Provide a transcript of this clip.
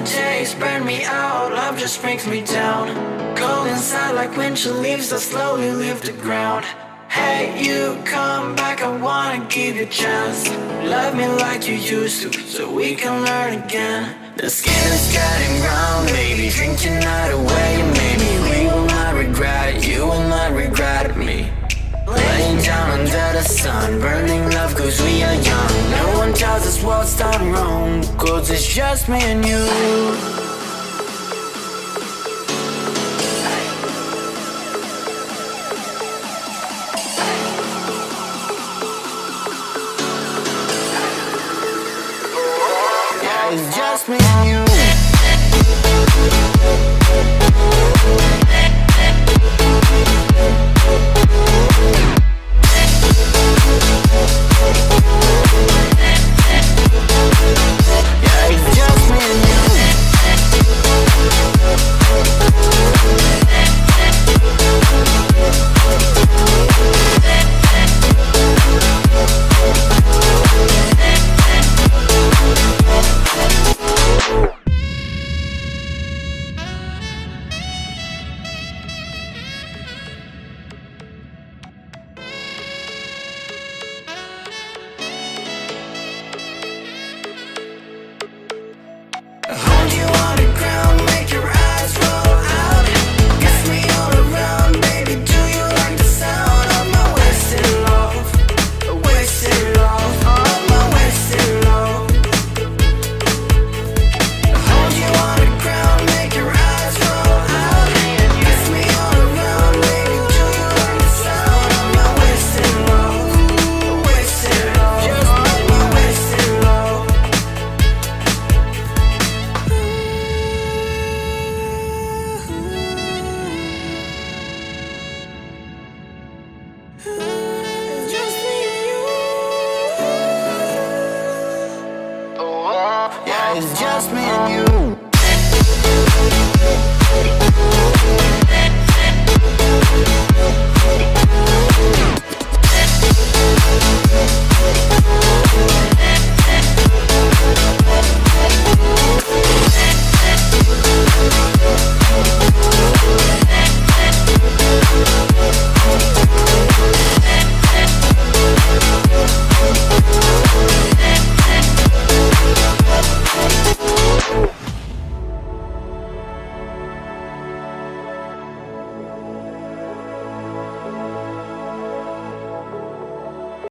days burn me out, love just brings me down. Cold inside like winter leaves that slowly leave the ground. Hey, you come back, I wanna give you a chance. Love me like you used to, so we can learn again. The skin is getting brown, baby, drink your night away. Maybe we will not regret it, you will not regret me. Laying down under the sun, burning love cause we are young. No one tells us what's done wrong, cause it's just me and you. It's just me and you. Yeah, it's just me and you. Hold you on the ground, make your eyes roll out. Kiss me all around, baby, do you like the sound of my wasted love? Wasted love, of my wasted love. Hold you on the ground, make your eyes roll out. Kiss me all around, baby, do you like the sound of my wasted love? Wasted love, just my wasted love. It's just me and you. Yeah, it's just me and you.